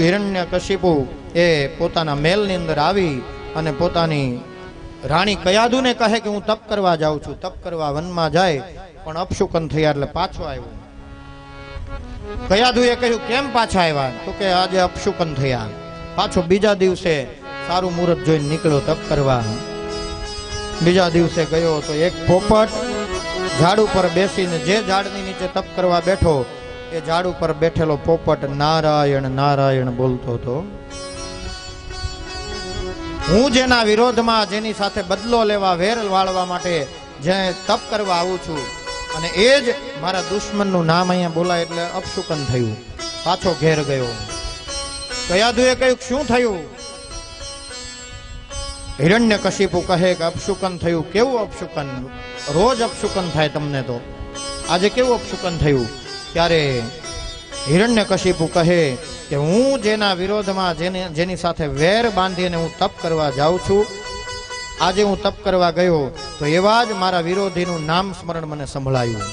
હિરણ્યકશિપુ એ પોતાના મહેલની અંદર આવી અને પોતાની રાણી કયાદુને કહે કે હું તપ કરવા જાઉં છું. તપ કરવા વનમાં જાય પણ અપશુકન થયા એટલે પાછો આવ્યો. કયાદુએ કહ્યું કેમ પાછા આવ્યા? તો કે આજે અપશુકન થયા. પાછો બીજા દિવસે સારું મુહૂર્ત જોઈને નીકળ્યો તપ કરવા. બીજા દિવસે ગયો તો એક પોપટ ઝાડ ઉપર બેસીને, જે ઝાડની નીચે તપ કરવા બેઠો એ ઝાડ ઉપર બેઠેલો પોપટ નારાયણ નારાયણ બોલતો હતો. હું જેના વિરોધમાં, જેની સાથે બદલો લેવા, વેર વાળવા માટે જે તપ કરવા આવું છું અને એ જ મારા દુશ્મનનું નામ અહીંયા બોલાય એટલે અપશુકન થયું. પાછો ઘેર ગયો. કયાદુએ કહ્યું શું થયું? હિરણ્યકશિપુ કહે કે અપશુકન થયું. કેવું અપશુકન? રોજ અપશુકન થાય તમને, તો આજે કેવું અપશુકન થયું? ત્યારે હિરણ્યકશિપુ કહે કે હું જેના વિરોધમાં, જેની સાથે વેર બાંધીને હું તપ કરવા જાઉં છું, આજે હું તપ કરવા ગયો તો એવા જ મારા વિરોધીનું નામ સ્મરણ મને સંભળાયું.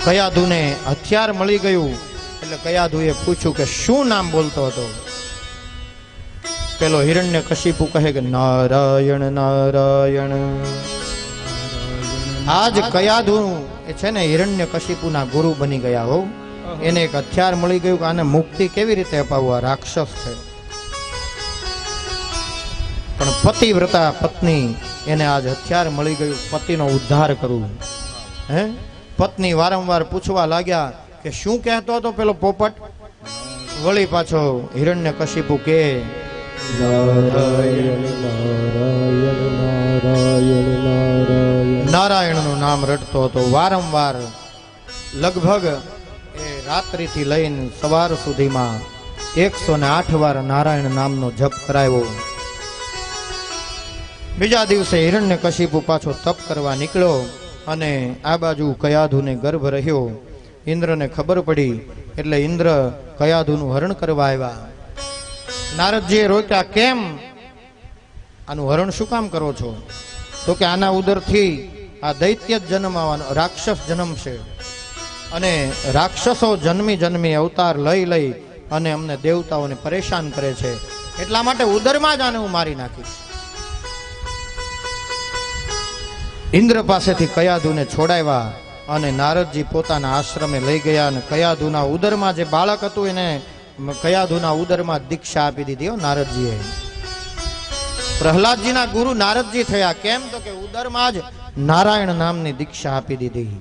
કયાદુને હથિયાર મળી ગયું એટલે કયાદુએ પૂછ્યું કે શું નામ બોલતો હતો? પેલો હિરણ્યકશિપુ કહે કે નારાયણ નારાયણ. આજ કયાદુ એ છે ને હિરણ્યકશિપુના ગુરુ બની ગયા હો. એને એક હથિયાર મળી ગયું કે આને મુક્તિ કેવી રીતે અપાવવા? રાક્ષસ છે. પણ પતિવ્રતા પત્ની, એને આજ હથિયાર મળી ગયું પતિનો ઉદ્ધાર કરવું. હે, પત્ની વારંવાર પૂછવા લાગ્યા કે શું કહેતો હતો પેલો પોપટ? વળી પાછો હિરણ્યકશિપુ કે નારાયણ નારાયણ નારાયણ નારાયણ, નારાયણનું નામ રટતો હતો વારંવાર. લગભગ એ રાત્રિથી લઈને સવાર સુધીમાં 108 વાર નારાયણ નામનો જપ કરાવ્યો. બીજા દિવસે હિરણ્યકશિપુ પાછો તપ કરવા નીકળ્યો અને આ બાજુ કયાધુને ગર્ભ રહ્યો. ઇન્દ્રને ખબર પડી એટલે ઇન્દ્ર કયાધુનું હરણ કરવા આવ્યા. નારદજીએ રોક્યા, કેમ આનું હરણ શું કામ કરો છો? તો કે આના ઉદરથી આ દૈત્ય જન્મ આવવાનો, રાક્ષસ જન્મ છે અને રાક્ષસો જન્મી જન્મી અવતાર લઈ લઈ અને અમને દેવતાઓને પરેશાન કરે છે, એટલા માટે ઉદરમાં જ આને હું મારી નાખીશ. ઇન્દ્ર પાસેથી કયાધુને છોડાવ્યા અને નારદજી પોતાના આશ્રમે લઈ ગયા અને કયાધુના ઉદરમાં જે બાળક હતું એને કયાધુના ઉદરમાં દીક્ષા આપી દીધી. નારદજીએ પ્રહલાદજીના ગુરુ નારદજી થયા. કેમ? તો કે ઉદરમાં જ નારાયણ નામની દીક્ષા આપી દીધી.